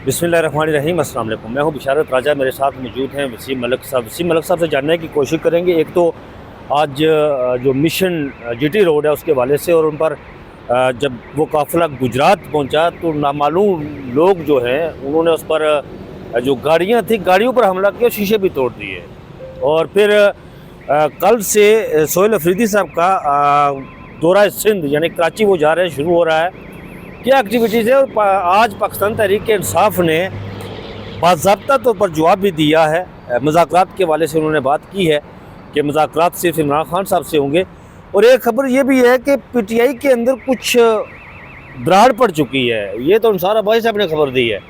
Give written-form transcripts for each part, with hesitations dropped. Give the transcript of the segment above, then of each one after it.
बिस्मिल्लाहिर्रहमानिर्रहीम। अस्सलाम वालेकुम। मैं हूं बिशारत राजा, मेरे साथ मौजूद हैं वसीम मलिक साहब। वसीम मलिक साहब से जानने की कोशिश करेंगे एक तो आज जो मिशन जीटी रोड है उसके हवाले से, और उन पर जब वो काफ़िला गुजरात पहुंचा तो नामालूम लोग जो हैं उन्होंने उस पर जो गाड़ियां थी गाड़ियों पर हमला किया, शीशे भी तोड़ दिए। और फिर कल से सोहेल अफरीदी साहब का दौरा सिंध यानी कराची वो जा रहे हैं, शुरू हो रहा है। क्या एक्टिविटीज़ है, और आज पाकिस्तान तहरीक इंसाफ ने बाज़ाब्ता तौर पर जवाब भी दिया है। मुज़ाकरात के हवाले से उन्होंने बात की है कि मुज़ाकरात सिर्फ इमरान खान साहब से होंगे। और एक खबर ये भी है कि पीटीआई के अंदर कुछ दरार पड़ चुकी है, ये तो अंसार अब्बासी साहब ने खबर दी है।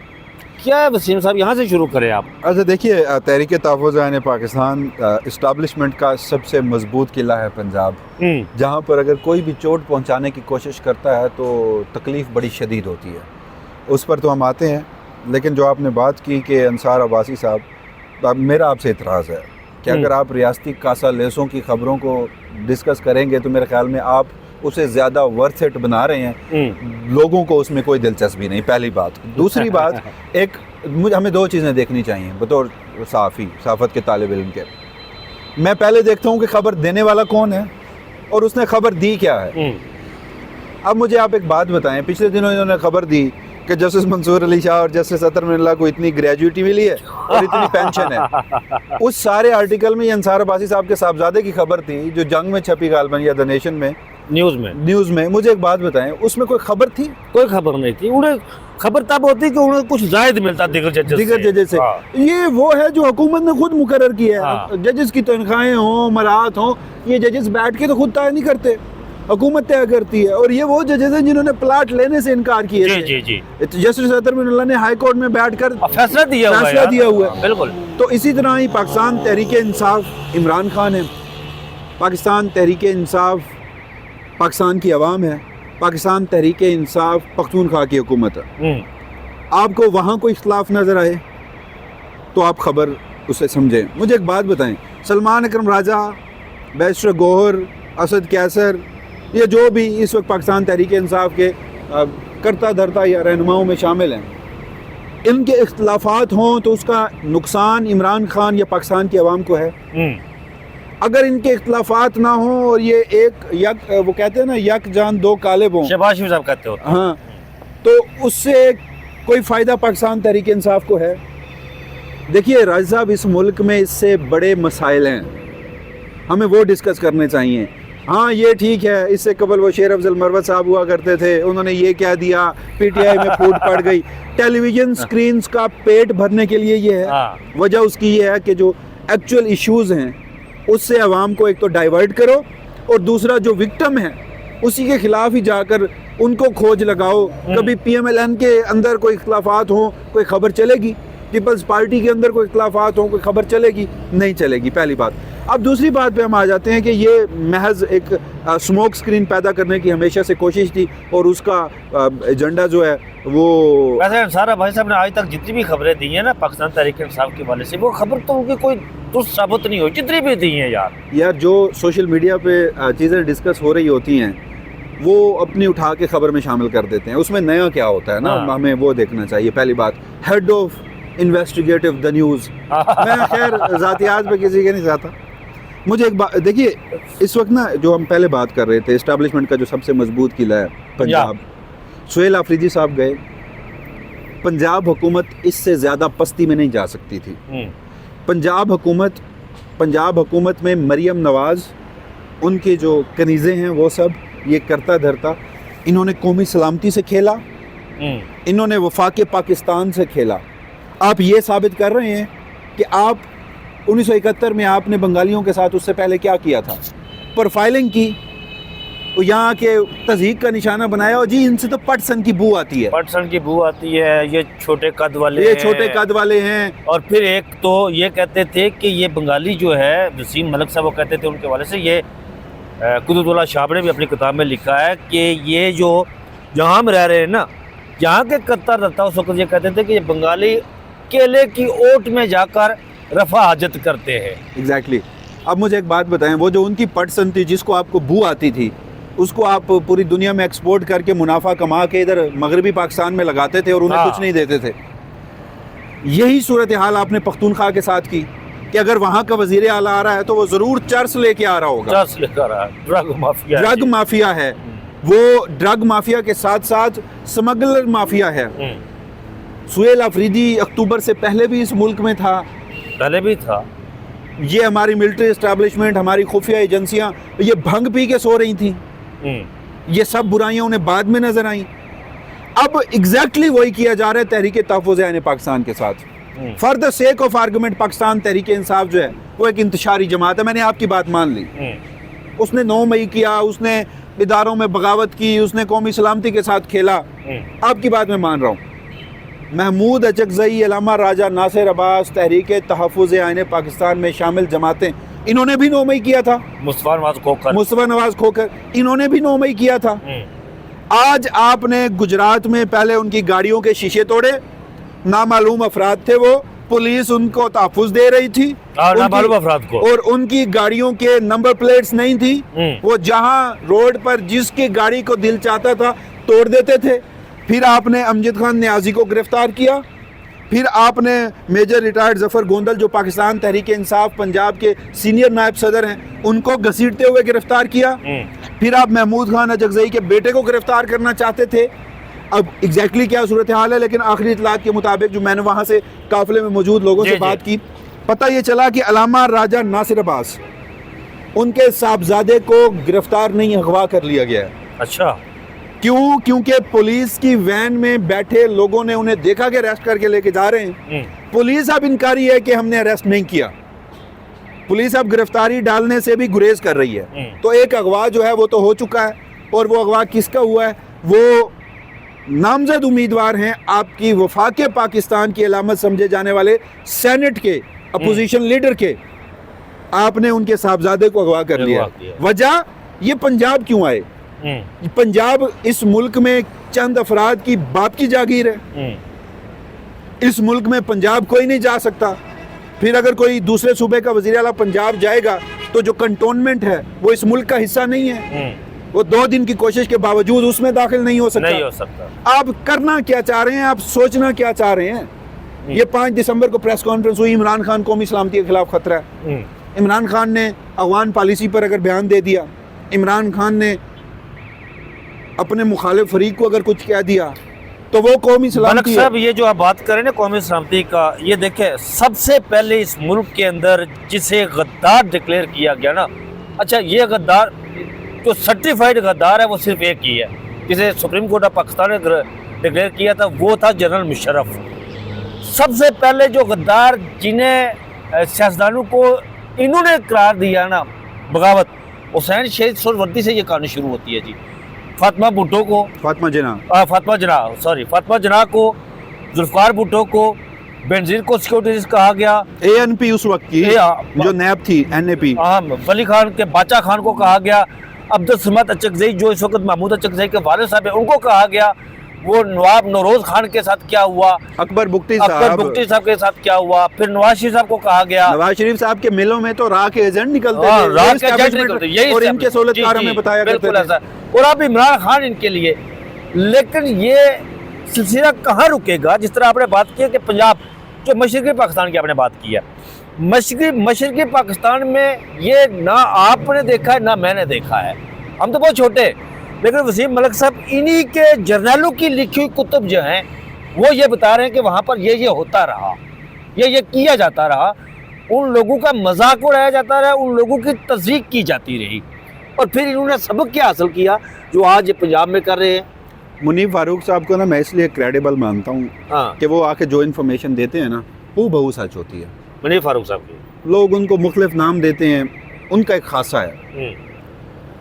क्या है वसीम साहब, यहाँ से शुरू करें आप। अच्छा देखिए, तहरीक तहफ़्फ़ुज़ पाकिस्तान इस्टाब्लिशमेंट का सबसे मजबूत किला है पंजाब, जहाँ पर अगर कोई भी चोट पहुँचाने की कोशिश करता है तो तकलीफ़ बड़ी शदीद होती है। उस पर तो हम आते हैं, लेकिन जो आपने बात की कि अंसार अब्बासी साहब, मेरा आपसे इतराज़ है कि अगर आप रियासती कासा लेसों की ख़बरों को डिस्कस करेंगे तो मेरे ख़्याल में आप उसे ज़्यादा वर्थ इट बना रहे हैं। लोगों को उसमें कोई दिलचस्पी नहीं, पहली बात। दूसरी बात, हमें दो चीज़ें देखनी चाहिए बतौर सहाफ़त के तालिब इल्म के। मैं पहले देखता हूँ कि ख़बर देने वाला कौन है और उसने ख़बर दी क्या है। अब मुझे आप एक बात बताएं, पिछले दिनों इन्होंने ख़बर दी कि जस्टिस मंसूर अली शाह और जस्टिस अतर मिल्ला को इतनी ग्रेजुएटी मिली है और इतनी पेंशन है। उस सारे आर्टिकल में ये अंसार अब्बासी साहब के साहबजादे की खबर थी जो जंग में छपी गालबन या द नेशन में, न्यूज़ में। मुझे एक बात बताएं, उसमें कोई खबर थी? कोई खबर नहीं थी। उन्हें खबर तब होती कि उन्हें कुछ जायद मिलता दीगर जजेस से। ये वो है जो हुकूमत ने खुद मुकर्रर किया है। जजेस की तनख्वाहें हों, मराहत हों, ये जजेस बैठ के तो खुद तय नहीं करते, हुकूमत तय करती है। और ये वो जजेस हैं जिन्होंने प्लाट लेने से इनकार किया। जस्टिस अतर मिल्ला ने हाई कोर्ट में बैठकर फैसला दिया हुआ है। बिल्कुल। तो इसी तरह ही पाकिस्तान तहरीक इंसाफ इमरान खान है, पाकिस्तान तहरीक इंसाफ पाकिस्तान की आवाम है, पाकिस्तान तहरीक इंसाफ पख्तूनख्वा की हुकूमत है। आपको वहाँ कोई इख्तलाफ नज़र आए तो आप खबर उसे समझें। मुझे एक बात बताएं, सलमान अकरम राजा, बैरिस्टर गौहर, असद कैसर, ये जो भी इस वक्त पाकिस्तान तहरीक इंसाफ के करता धरता या रहनुमाओं में शामिल हैं, इनके इख्तलाफात हों तो उसका नुकसान इमरान खान या पाकिस्तान की आवाम को है। अगर इनके इख्तलाफात ना हो और ये वो कहते हैं ना, यक जान दो काले बों, शहबाज शरीफ साहब कहते हो, हाँ, तो उससे कोई फ़ायदा पाकिस्तान तहरीक इंसाफ को है? देखिए राजा साहब, इस मुल्क में इससे बड़े मसाइल हैं, हमें वो डिस्कस करने चाहिए। हाँ ये ठीक है, इससे कबल वो शेर अफजल मरवत साहब हुआ करते थे, उन्होंने ये कह दिया, पीटीआई में फूट पड़ गई। टेलीविज़न स्क्रीन्स का पेट भरने के लिए ये है। वजह उसकी ये है कि जो एक्चुअल इश्यूज़ हैं उससे आवाम को एक तो डाइवर्ट करो, और दूसरा जो विक्टिम है उसी के खिलाफ ही जाकर उनको खोज लगाओ। कभी पीएमएलएन के अंदर कोई इख्तलाफात हो, कोई खबर चलेगी? पीपल्स पार्टी के अंदर कोई इख्तलाफात हो, कोई खबर चलेगी? नहीं चलेगी, पहली बात। अब दूसरी बात पे हम आ जाते हैं कि ये महज एक स्मोक स्क्रीन पैदा करने की हमेशा से कोशिश थी, और उसका एजेंडा जो है वो, वैसे अंसार अब्बासी साहब ने आज तक जितनी भी खबरें दी हैं ना पाकिस्तान तहरीक इंसाफ के हवाले से, वो खबर तो उनकी कोई दुरुस्त साबित नहीं हो, जितनी भी दी हैं यार। जो सोशल मीडिया पे चीज़ें डिस्कस हो रही होती हैं वो अपनी उठा के खबर में शामिल कर देते हैं। उसमें नया क्या होता है ना, हमें वो देखना चाहिए। पहली बात, head of investigative the news. मैं खैर ज़ातियात पे किसी के नहीं जाता। मुझे एक बात देखिए, इस वक्त ना जो हम पहले बात कर रहे थे, इस्टेब्लिशमेंट का जो सबसे मजबूत किला है पंजाब, सोहेल अफरीदी साहब गए। पंजाब हुकूमत इससे ज़्यादा पस्ती में नहीं जा सकती थी। पंजाब हुकूमत में मरियम नवाज़, उनके जो कनीज़े हैं वो सब, ये करता धरता, इन्होंने कौमी सलामती से खेला, इन्होंने वफाक पाकिस्तान से खेला। आप ये साबित कर रहे हैं कि आप 1971 में आपने बंगालियों के साथ उससे पहले क्या किया था? प्रोफाइलिंग की, यहाँ के तज़हीक का निशाना बनाया, और जी इनसे तो पटसन की बू आती है, ये छोटे कद वाले हैं। और फिर एक तो ये कहते थे कि ये बंगाली जो है, वसीम मलिक साहब वो कहते थे उनके वाले से, ये कुतुबुल्लाह शाह ने भी अपनी किताब में लिखा है कि ये जो जहाँ हम रह रहे हैं ना, यहाँ के कत्ता रहता उस वक्त ये कहते थे कि ये बंगाली केले की ओट में जाकर रफा हाजत करते हैं। एग्जैक्टली। अब मुझे एक बात बताएं, वो जो उनकी पटसन थी जिसको आपको बू आती थी, उसको आप पूरी दुनिया में एक्सपोर्ट करके मुनाफा कमा के इधर मगरबी पाकिस्तान में लगाते थे और उन्हें कुछ नहीं देते थे। یہی صورتحال آپ نے پختونخوا کے ساتھ کی کہ اگر وہاں کا وزیر اعلیٰ آ رہا ہے تو وہ ضرور چرس لے کے آ رہا ہوگا. چرس لے کر آ رہا ہے. Drug mafia. ڈرگ مافیا ہے وہ. ڈرگ مافیا کے ساتھ ساتھ سمگلر مافیا ہے. سہیل آفریدی اکتوبر سے پہلے بھی اس ملک میں تھا. پہلے بھی تھا. یہ ہماری ملٹری اسٹیبلشمنٹ, ہماری خفیہ ایجنسیاں یہ بھنگ پی کے سو رہی تھیں. یہ سب برائیاں انہیں بعد میں نظر آئیں. اب ایگزیکٹلی وہی کیا جا رہا ہے تحریک تحفظ عین پاکستان کے ساتھ. For the sake of argument Pakistan Tehreek Insaf جو ہے وہ ایک انتشاری جماعت ہے. میں نے آپ کی بات مان لی. اس نے 9 مئی کیا, اس نے اداروں میں بغاوت کی, اس نے قومی سلامتی کے ساتھ کھیلا. آپ کی بات میں مان رہا ہوں. محمود اچکزئی, علامہ راجہ, ناصر عباس, تحریک تحفظ عین پاکستان میں شامل جماعتیں, انہوں نے بھی 9 مئی کیا تھا. مصطفیٰ نواز کھوکھر انہوں نے بھی 9 مئی کیا تھا. آج آپ نے گجرات میں پہلے ان کی گاڑیوں کے شیشے توڑے. نامعلوم افراد تھے وہ, پولیس ان کو تحفظ دے رہی تھی نامعلوم افراد کو, اور ان کی گاڑیوں کے نمبر پلیٹس نہیں تھی. وہ جہاں روڈ پر جس کی گاڑی کو دل چاہتا تھا توڑ دیتے تھے. پھر آپ نے امجد خان نیازی کو گرفتار کیا. پھر آپ نے میجر ریٹائرڈ ظفر گوندل جو پاکستان تحریک انصاف پنجاب کے سینئر نائب صدر ہیں ان کو گھسیٹتے ہوئے گرفتار کیا. پھر آپ محمود خان اچکزئی کے بیٹے کو گرفتار کرنا چاہتے تھے. اب ایگزیکٹلی کیا صورتحال ہے, لیکن آخری اطلاعات کے مطابق جو میں نے وہاں سے قافلے میں موجود لوگوں سے بات کی, پتہ یہ چلا کہ علامہ راجہ ناصر عباس ان کے صاحبزادے کو گرفتار نہیں, اغوا کر لیا گیا ہے. اچھا, کیوں؟ کیونکہ پولیس کی وین میں بیٹھے لوگوں نے انہیں دیکھا کہ اریسٹ کر کے لے کے جا رہے ہیں. پولیس اب انکاری ہے کہ ہم نے اریسٹ نہیں کیا. پولیس اب گرفتاری ڈالنے سے بھی گریز کر رہی ہے. تو ایک اغوا جو ہے وہ تو ہو چکا ہے, اور وہ اغوا کس کا ہوا ہے؟ وہ نامزد امیدوار ہیں آپ کی وفاق پاکستان کی علامت سمجھے جانے والے سینٹ کے اپوزیشن لیڈر کے. آپ نے ان کے صاحبزادے کو اغوا کر لیا. وجہ یہ پنجاب کیوں آئے؟ پنجاب اس ملک میں چند افراد کی باپ کی جاگیر ہے. اس ملک میں پنجاب کوئی نہیں جا سکتا. پھر اگر کوئی دوسرے صوبے کا وزیر اعلیٰ پنجاب جائے گا تو جو کنٹونمنٹ ہے وہ اس ملک کا حصہ نہیں ہے. وہ 2 دن کی کوشش کے باوجود اس میں داخل نہیں ہو سکتا. آپ کرنا کیا چاہ رہے ہیں؟ آپ سوچنا کیا چاہ رہے ہیں؟ یہ 5 دسمبر کو پریس کانفرنس ہوئی. عمران خان قومی سلامتی کے خلاف خطرہ ہے. عمران خان نے افغان پالیسی پر اگر بیان دے دیا, عمران خان نے اپنے مخالف فریق کو اگر کچھ کہہ دیا تو وہ قومی سلامتی ملک صاحب یہ جو آپ بات کریں نا قومی سلامتی کا, یہ دیکھیں سب سے پہلے اس ملک کے اندر جسے غدار ڈکلیئر کیا گیا نا, اچھا یہ غدار جو سرٹیفائیڈ غدار ہے وہ صرف ایک ہی ہے جسے سپریم کورٹ آف پاکستان نے ڈکلیئر کیا تھا, وہ تھا جنرل مشرف. سب سے پہلے جو غدار جنہیں سیاستدانوں کو انہوں نے قرار دیا نا بغاوت, حسین شہید سہروردی سے یہ کہانی شروع ہوتی ہے جی. فاطمہ بھٹو کو, فاطمہ جناح کو, ذوالفقار بھٹو کو, بینظیر کو سیکورٹیز کہا گیا. اے این پی اس وقت کی جو نیب تھی, این اے پی, ولی خان کے باچا خان کو کہا گیا. عبدالصمد اچکزئی جو اس وقت محمود اچکزئی کے والد صاحب ہیں ان کو کہا گیا. وہ نواب نوروز خان کے ساتھ کیا ہوا, اکبر بگٹی صاحب کے ساتھ کیا ہوا. پھر نواز شریف صاحب کو کہا گیا. نواز شریف صاحب کے ملوں میں تو راہ کے ایجنٹ نکلتے تھے اور ان کے سہولتکار ہمیں بتایا کرتے تھے. اور اب عمران خان ان کے لیے. لیکن یہ سلسلہ کہاں رکے گا؟ جس طرح آپ نے بات کی کہ پنجاب جو مشرقی پاکستان کی آپ نے بات کی ہے, مشرقی پاکستان میں یہ نہ آپ نے دیکھا ہے نہ میں نے دیکھا ہے. ہم تو بہت چھوٹے, لیکن وسیم ملک صاحب انہی کے جرنیلوں کی لکھی ہوئی کتب جو ہیں وہ یہ بتا رہے ہیں کہ وہاں پر یہ ہوتا رہا, یہ کیا جاتا رہا. ان لوگوں کا مذاق اڑایا جاتا رہا, ان لوگوں کی تصدیق کی جاتی رہی, اور پھر انہوں نے سبق کیا حاصل کیا جو آج پنجاب میں کر رہے ہیں. منیب فاروق صاحب کو نا میں اس لیے کریڈیبل مانتا ہوں کہ وہ آ کے جو انفارمیشن دیتے ہیں نا وہ بہو سچ ہوتی ہے. منیب فاروق صاحب کی لوگ ان کو مختلف نام دیتے ہیں, ان کا ایک خاصہ ہے.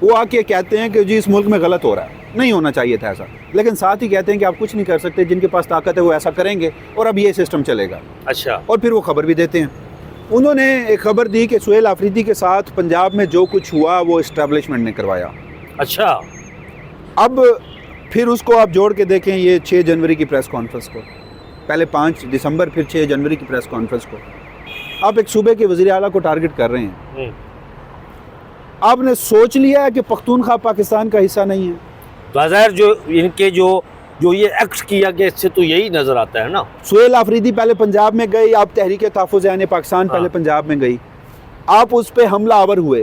وہ آ کے کہتے ہیں کہ جی اس ملک میں غلط ہو رہا ہے, نہیں ہونا چاہیے تھا ایسا, لیکن ساتھ ہی کہتے ہیں کہ آپ کچھ نہیں کر سکتے, جن کے پاس طاقت ہے وہ ایسا کریں گے اور اب یہ سسٹم چلے گا. اچھا, اور پھر وہ خبر بھی دیتے ہیں. انہوں نے ایک خبر دی کہ سہیل آفریدی کے ساتھ پنجاب میں جو کچھ ہوا وہ اسٹیبلشمنٹ نے کروایا. اچھا, اب پھر اس کو آپ جوڑ کے دیکھیں یہ 6 جنوری کی پریس کانفرنس کو, پہلے 5 دسمبر پھر 6 جنوری کی پریس کانفرنس کو. آپ ایک صوبے کے وزیر اعلیٰ کو ٹارگٹ کر رہے ہیں. آپ نے سوچ لیا ہے کہ پختونخوا پاکستان کا حصہ نہیں ہے. بظاہر جو ان کے جو جو یہ ایکٹ کیا گیا اس سے تو یہی نظر آتا ہے نا. سہیل آفریدی پہلے پنجاب میں گئی, آپ تحریک تحفظ عین پاکستان پہلے پنجاب میں گئی, آپ اس پہ حملہ آور ہوئے,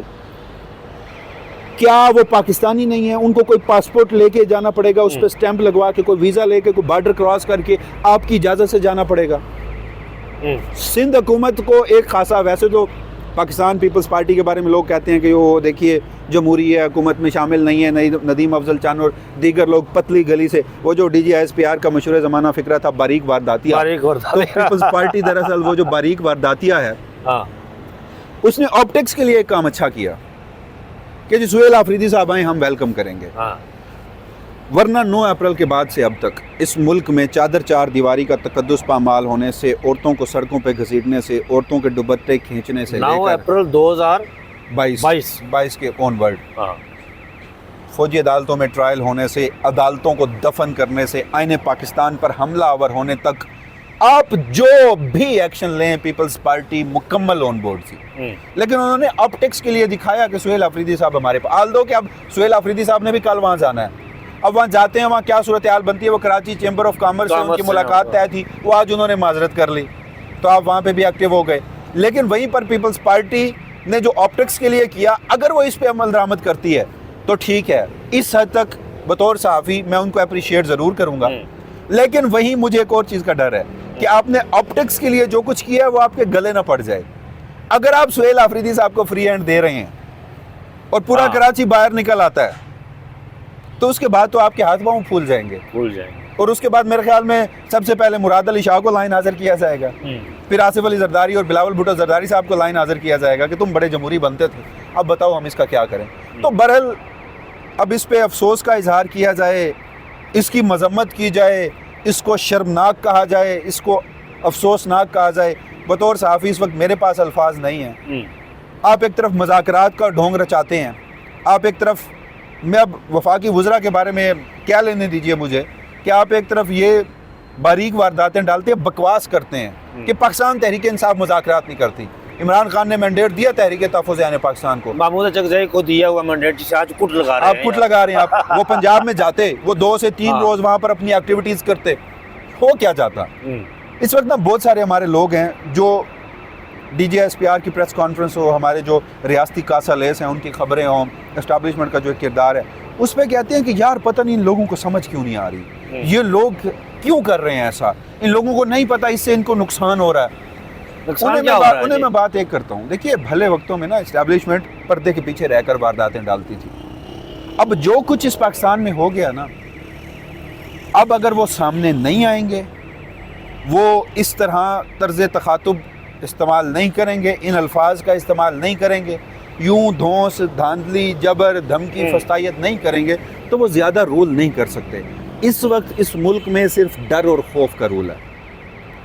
کیا وہ پاکستانی نہیں ہے؟ ان کو کوئی پاسپورٹ لے کے جانا پڑے گا, اس پہ سٹیمپ لگوا کے, کوئی ویزا لے کے, کوئی بارڈر کراس کر کے آپ کی اجازت سے جانا پڑے گا؟ سندھ حکومت کو ایک خاصا, ویسے تو پاکستان پیپلز پارٹی کے بارے میں لوگ کہتے ہیں کہ وہ دیکھیے جمہوری ہے, حکومت میں شامل نہیں ہے, ندیم افضل چاند اور دیگر لوگ پتلی گلی سے, وہ جو D G S P R کا مشہور زمانہ فکرہ تھا باریک وارداتیہ, تو پیپلز پارٹی دراصل وہ جو باریک وارداتیہ ہے, اس نے آپٹکس کے لیے ایک کام اچھا کیا کہ جی سہیل آفریدی صاحب آئیں, ہم ویلکم کریں گے. ورنہ 9 اپریل کے بعد سے اب تک اس ملک میں چادر چار دیواری کا تقدس پامال ہونے سے, عورتوں کو سڑکوں پہ گھسیٹنے سے, عورتوں کے دوپٹے کھینچنے سے 9 اپریل 2022 کے اون ورڈ, فوجی عدالتوں میں ٹرائل ہونے سے, عدالتوں کو دفن کرنے سے, آئین پاکستان پر حملہ آور ہونے تک آپ جو بھی ایکشن لیں پیپلز پارٹی مکمل آن بورڈ تھی. لیکن انہوں نے آپٹکس کے لیے دکھایا کہ سہیل آفریدی صاحب ہمارے پاس, آل دو کہ اب سہیل آفریدی صاحب نے بھی کل وہاں جانا ہے, اب وہاں جاتے ہیں, وہاں کیا صورتحال بنتی ہے, وہ کراچی چیمبر آف کامرس سے ان کی ملاقات طے تھی, وہ آج انہوں نے معذرت کر لی, تو آپ وہاں پہ بھی ایکٹیو ہو گئے. لیکن وہیں پر پیپلز پارٹی نے جو آپٹکس کے لیے کیا, اگر وہ اس پہ عمل درآمد کرتی ہے تو ٹھیک ہے, اس حد تک بطور صحافی میں ان کو اپریشیٹ ضرور کروں گا. لیکن وہیں مجھے ایک اور چیز کا ڈر ہے کہ آپ نے آپٹکس کے لیے جو کچھ کیا ہے وہ آپ کے گلے نہ پڑ جائے. اگر آپ سہیل آفریدی صاحب کو فری ہینڈ دے رہے ہیں اور پورا کراچی باہر نکل آتا ہے, تو اس کے بعد تو آپ کے ہاتھ پاؤں پھول جائیں گے. اور اس کے بعد میرے خیال میں سب سے پہلے مراد علی شاہ کو لائن حاضر کیا جائے گا, پھر آصف علی زرداری اور بلاول بھٹو زرداری صاحب کو لائن حاضر کیا جائے گا کہ تم بڑے جمہوری بنتے تھے, اب بتاؤ ہم اس کا کیا کریں. تو بہرحال اب اس پہ افسوس کا اظہار کیا جائے, اس کی مذمت کی جائے, اس کو شرمناک کہا جائے, اس کو افسوسناک کہا جائے, بطور صحافی اس وقت میرے پاس الفاظ نہیں ہیں. آپ ایک طرف مذاکرات کا ڈھونگ رچاتے ہیں, آپ ایک طرف, میں اب وفاقی وزراء کے بارے میں کیا لینے دیجئے مجھے, کہ آپ ایک طرف یہ باریک وارداتیں ڈالتے ہیں, بکواس کرتے ہیں کہ پاکستان تحریک انصاف مذاکرات نہیں کرتی. عمران خان نے مینڈیٹ دیا تحریک تحفظ عین پاکستان کو, محمود اچکزئی کو دیا ہوا مینڈیٹ جسے آج کٹ لگا رہے ہیں. آپ کٹ لگا رہے ہیں. آپ وہ پنجاب میں جاتے, وہ 2 سے 3 روز وہاں پر اپنی ایکٹیویٹیز کرتے, ہو کیا جاتا. اس وقت نا بہت سارے ہمارے لوگ ہیں جو D G S P R کی پریس کانفرنس ہو, ہمارے جو ریاستی کاسا لیس ہیں ان کی خبریں ہوں, اسٹیبلشمنٹ کا جو کردار ہے, اس پہ کہتے ہیں کہ یار پتہ نہیں ان لوگوں کو سمجھ کیوں نہیں آ رہی, یہ لوگ کیوں کر رہے ہیں ایسا, ان لوگوں کو نہیں پتا اس سے ان کو نقصان ہو رہا ہے. انہیں میں بات ایک کرتا ہوں, دیکھیے بھلے وقتوں میں نا اسٹیبلشمنٹ پردے کے پیچھے رہ کر وارداتیں ڈالتی تھی. اب جو کچھ اس پاکستان میں ہو گیا نا, اب اگر وہ سامنے نہیں آئیں گے, وہ اس طرح طرز تخاطب استعمال نہیں کریں گے, ان الفاظ کا استعمال نہیں کریں گے, یوں دھونس, دھاندلی, جبر, دھمکی, فستائیت نہیں کریں گے, تو وہ زیادہ رول نہیں کر سکتے. اس وقت اس ملک میں صرف ڈر اور خوف کا رول ہے.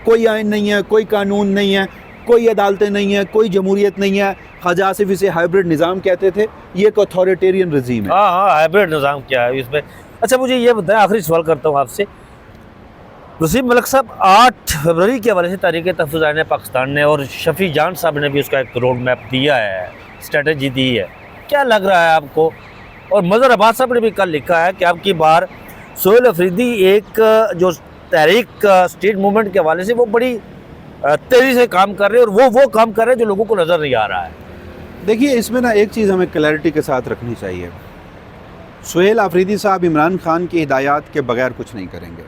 کوئی آئین نہیں ہے, کوئی قانون نہیں ہے, کوئی عدالتیں نہیں ہیں, کوئی جمہوریت نہیں ہے. خواجہ آصف اسے ہائبرڈ نظام کہتے تھے, یہ ایک اتھارٹیرین رژیم ہے. ہاں ہائبرڈ نظام کیا ہے اس میں. اچھا مجھے یہ بتائیں, آخری سوال کرتا ہوں آپ سے, وسیم ملک صاحب 8 فروری کے حوالے سے تحریک تحفظ عین پاکستان نے اور شفیع جان صاحب نے بھی اس کا ایک روڈ میپ دیا ہے, اسٹریٹجی دی ہے, کیا لگ رہا ہے آپ کو؟ اور مظہر عباس صاحب نے بھی کل لکھا ہے کہ اب کی بار سہیل آفریدی ایک جو تحریک اسٹریٹ موومنٹ کے حوالے سے وہ بڑی تیزی سے کام کر رہے ہیں, اور وہ کام کر رہے ہیں جو لوگوں کو نظر نہیں آ رہا ہے. دیکھیے اس میں نا ایک چیز ہمیں کلیئرٹی کے ساتھ رکھنی چاہیے. سہیل آفریدی صاحب عمران خان کی ہدایات کے بغیر کچھ نہیں کریں گے.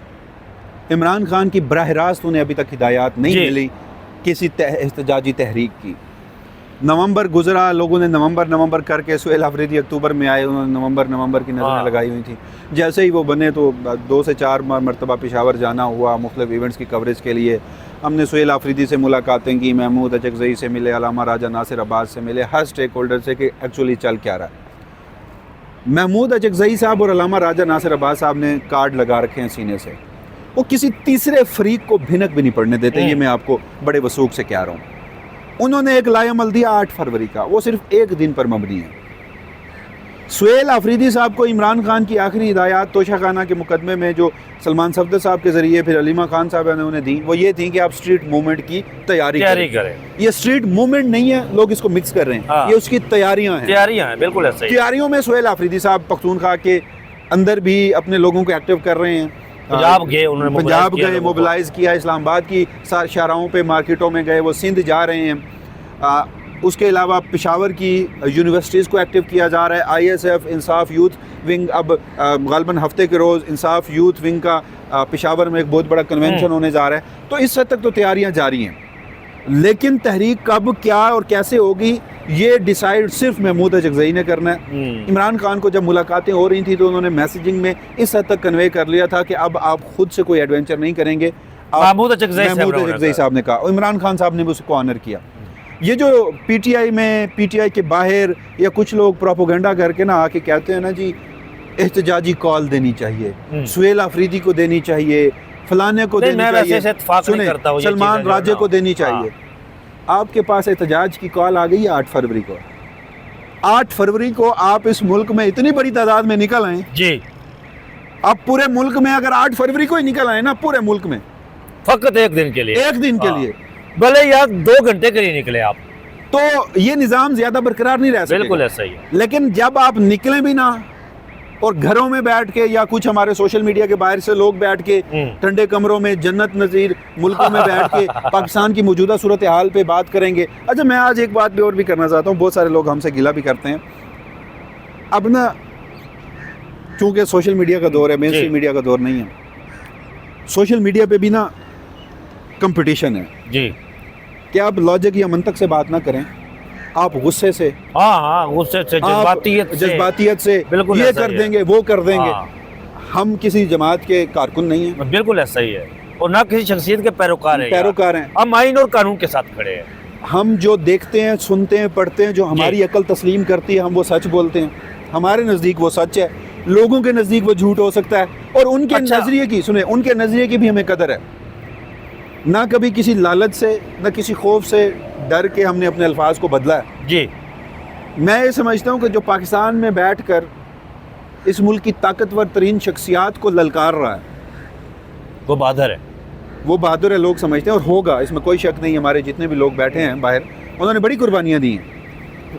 عمران خان کی براہ راست انہیں ابھی تک ہدایات نہیں ملی کسی احتجاجی تحریک کی. نومبر گزرا, لوگوں نے نومبر کر کے, سہیل آفریدی اکتوبر میں آئے, انہوں نے نومبر کی نظریں لگائی ہوئی تھیں. جیسے ہی وہ بنے تو 2 سے 4 مرتبہ پشاور جانا ہوا مختلف ایونٹس کی کوریج کے لیے. ہم نے سہیل آفریدی سے ملاقاتیں کی, محمود اچکزئی سے ملے, علامہ راجہ ناصر عباس سے ملے, ہر سٹیک ہولڈر سے کہ ایکچولی چل کیا رہا ہے. محمود اچکزئی صاحب اور علامہ راجہ ناصر عباس صاحب نے کارڈ لگا رکھے ہیں سینے سے, وہ کسی تیسرے فریق کو بھنک بھی نہیں پڑنے دیتے. یہ میں آپ کو بڑے وثوق سے کہہ رہا ہوں. انہوں نے ایک لائحہ عمل دیا 8 فروری کا, وہ صرف ایک دن پر مبنی ہے. سہیل آفریدی صاحب کو عمران خان کی آخری ہدایات توشہ خانہ کے مقدمے میں جو سلمان صفدر صاحب کے ذریعے پھر علیمہ خان صاحب نے انہیں دی, وہ یہ تھی کہ آپ اسٹریٹ موومنٹ کی تیاری کریں. یہ اسٹریٹ موومنٹ نہیں ہے, لوگ اس کو مکس کر رہے ہیں, یہ اس کی تیاریاں ہیں. بالکل ایسا ہی. تیاریوں میں سہیل آفریدی صاحب پختونخوا کے اندر بھی اپنے لوگوں کو ایکٹیو کر رہے ہیں, पंजाब गए, उन्होंने पंजाब mobilize किया गए, लोगों को। मोबिलाइज किया, इस्लामाबाद की शाहराहों पे मार्केटों में गए, वो सिंध जा रहे हैं। उसके अलावा पेशावर की यूनिवर्सिटीज़ को एक्टिव किया जा रहा है। आईएसएफ इंसाफ यूथ विंग अब ग़ालिबन हफ्ते के रोज़ इंसाफ यूथ विंग का पेशावर में एक बहुत बड़ा कन्वेंशन होने जा रहा है। तो इस हद तक तो तैयारियां जारी हैं, लेकिन तहरीक कब क्या और कैसे होगी ये डिसाइड सिर्फ महमूद अचकज़ई ने करना है। इमरान खान को जब मुलाकातें हो रही थी तो उन्होंने मैसेजिंग में इस हद तक कन्वे कर लिया था कि अब आप खुद से कोई एडवेंचर नहीं करेंगे। महमूद अचकज़ई साहब ने कहा और इमरान खान साहब ने भी उसको ऑनर किया। ये जो पीटीआई में, पीटीआई के बाहर या कुछ लोग प्रोपोगंडा करके ना आके कहते हैं ना जी एहतजाजी कॉल देनी चाहिए, सुहेल आफरीदी को देनी चाहिए, फलाने को देनी चाहिए, सुने सलमान राजे को देनी चाहिए। आपके पास एहतजाज की कॉल आ गई है 8 फरवरी को। 8 फरवरी को आप इस मुल्क में इतनी बड़ी तादाद में निकल आए जी। अब पूरे मुल्क में अगर 8 फरवरी को ही निकल आए ना, पूरे मुल्क में फकत एक दिन के लिए, एक दिन के लिए, भले यार 2 घंटे के लिए निकले आप, तो ये निज़ाम ज्यादा बरकरार नहीं रह सकता। बिल्कुल ऐसा ही है। लेकिन जब आप निकलें भी ना और घरों में बैठ के या कुछ हमारे सोशल मीडिया के बाहर से लोग बैठ के ठंडे कमरों में जन्नत नज़ीर मुल्कों में बैठ के पाकिस्तान की मौजूदा सूरत हाल पे बात करेंगे। अच्छा, मैं आज एक बात भी और भी करना चाहता हूँ, बहुत सारे लोग हमसे गिला भी करते हैं। अब ना चूँकि सोशल मीडिया का दौर है, मेन स्ट्रीम मीडिया का दौर नहीं है, सोशल मीडिया पे भी ना कंपटीशन है जी कि आप लॉजिक या मंतक से बात ना करें, आप गुस्से से, हाँ गुस्से से, जज्बातियत से बिल्कुल ये कर देंगे, वो कर देंगे। हम किसी जमात के कारकुन नहीं हैं, बिल्कुल ऐसा ही है, और ना किसी शख्सियत के पैरोकार हैं। हम आइन और कानून के साथ खड़े हैं। हम जो देखते हैं, सुनते हैं, पढ़ते हैं, जो हमारी अकल तस्लीम करती है, हम वो सच बोलते हैं। हमारे नज़दीक वो सच है, लोगों के नज़दीक वो झूठ हो सकता है। और उनके नज़रिए की, सुने, उनके नज़रिए की भी हमें कदर है। ना कभी किसी लालच से, ना किसी खौफ से डर के हमने अपने अल्फाज को बदला है जी। मैं ये समझता हूँ कि जो पाकिस्तान में बैठकर इस मुल्क की ताकतवर तरीन शख्सियात को ललकार रहा है, वो बहादुर है, वो बहादुर है, लोग समझते हैं, और होगा, इसमें कोई शक नहीं। हमारे जितने भी लोग बैठे हैं बाहर, उन्होंने बड़ी कुर्बानियाँ दी हैं।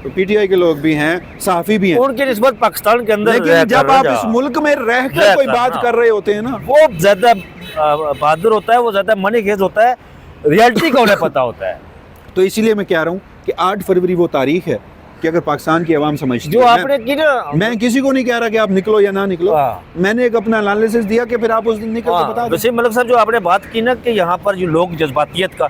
पीटीआई के लोग भी हैं, सहाफ़ी भी हैं, उनकी निस्बत पाकिस्तान के अंदर। लेकिन जब आप इस मुल्क में रहकर कोई बात कर रहे होते हैं ना, वो ज़्यादा बहादुर होता है, वो ज़्यादा मनीखेज होता है, रियलिटी का उन्हें पता होता है। तो इसीलिए मैं कह रहा हूँ कि 8 फरवरी वो तारीख है कि अगर पाकिस्तान की आवाम समझती जो है, आपने की ना, मैं किसी को नहीं कह रहा कि आप निकलो या ना निकलो, मैंने एक अपना एनालिसिस दिया कि फिर आप उस दिन निकल के बता दें। वसीम मलिक साहब, जो आपने बात की ना कि यहाँ पर जो लोग जज्बातियत का,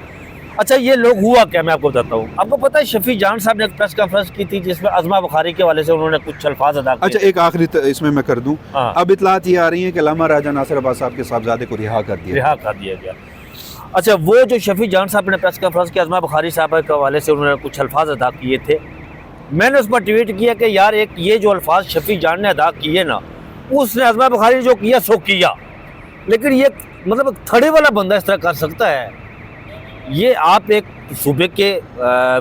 अच्छा ये लोग हुआ क्या, मैं आपको बताता हूँ। आपको पता है शफी जान साहब ने एक प्रेस कॉन्फ्रेंस की थी जिसमें अज़मा बुखारी के हवाले से उन्होंने कुछ अल्फाज अदा किए। अच्छा, एक आखिरी इसमें मैं कर दूं, अब इतलात ये आ रही है कि अल्लामा राजा नासिर अब्बास साहब के साहबजादे को रिहा कर दिया गया। अच्छा, वो जो शफी जान साहब ने प्रेस कॉन्फ्रेंस की अज़मा बुखारी साहब के हवाले से उन्होंने कुछ अल्फाज अदा किए थे, मैंने उस पर ट्वीट किया कि यार एक ये जो अल्फाज शफी जान ने अदा किए ना, उसने अज़मा बुखारी ने जो किया सो किया, लेकिन ये मतलब थड़े वाला बंदा इस तरह कर सकता है? ये आप एक सूबे के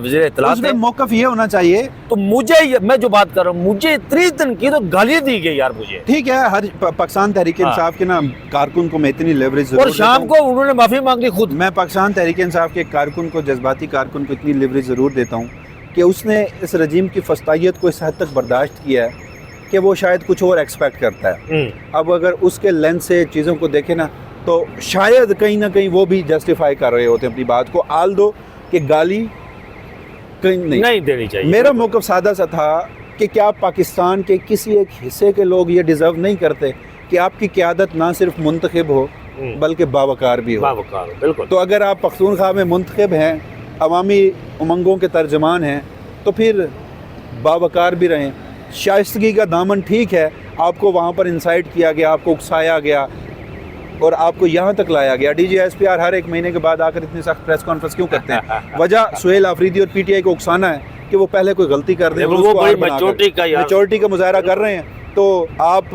वज़ीर इत्तलात हैं, मौक़िफ़ ये होना चाहिए। तो मुझे, मैं जो बात कर रहा हूँ, मुझे इतनी तनकीद और गालियाँ दी गई यार मुझे। ठीक है, हर पाकिस्तान तहरीक इंसाफ के ना कारकुन को मैं इतनी लेवरेज, और शाम को उन्होंने माफ़ी मांग ली खुद। मैं पाकिस्तान तहरीक इंसाफ के कारकुन को, जज्बाती कारकुन को इतनी लेवरेज ज़रूर देता हूँ कि उसने इस रजीम की फस्तायत को इस हद तक बर्दाश्त किया है कि वो शायद कुछ और एक्सपेक्ट करता है। अब अगर उसके लेंस से चीज़ों को देखे ना, तो शायद कहीं ना कहीं वो भी जस्टिफाई कर रहे होते हैं अपनी बात को, आल दो कि गाली कहीं नहीं देनी चाहिए। मेरा मौक़िफ़ सादा सा था कि क्या पाकिस्तान के किसी एक हिस्से के लोग ये डिज़र्व नहीं करते कि आपकी क़यादत ना सिर्फ मुंतखब हो बल्कि बावकार भी हो। बिल्कुल। तो अगर आप पख्तूनख्वा में मुंतखब हैं, अवामी उमंगों के तर्जमान हैं, तो फिर बावकार भी रहें। शाइस्तगी का दामन, ठीक है, आपको वहाँ पर इंसाइट किया गया, आपको उकसाया गया और आपको यहाँ तक लाया गया। DGSPR हर एक महीने के बाद आकर इतनी सख्त प्रेस कॉन्फ्रेंस क्यों करते हैं? वजह सुहेल आफरीदी और PTI को उकसाना है कि वो पहले कोई गलती कर दें, मैच्योरिटी का मुजाहरा कर रहे हैं। तो आप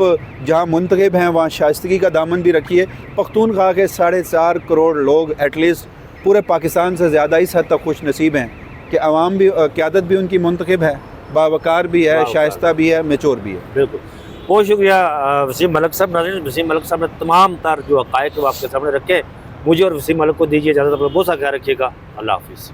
जहाँ मुंतखब हैं वहाँ शाइस्तगी का दामन भी रखिए। पख्तूनख्वा के 4.5 करोड़ लोग एटलीस्ट पूरे पाकिस्तान से ज़्यादा इस हद तक खुश नसीब हैं कि अवाम भी, क़यादत भी उनकी मुंतखब है, बावकार भी है, शाइस्ता भी है, मैच्योर भी है। बिल्कुल, बहुत शुक्रिया वसीम मलिक साहब। नाज़रीन, वसीम मलिक साहब ने तमाम तार जो हक़ाइक़ आपके सामने रखे। मुझे और वसीम मलिक को दीजिए इजाज़त, अपना बहुत सा ख्याल रखिएगा। अल्लाह हाफ़िज़।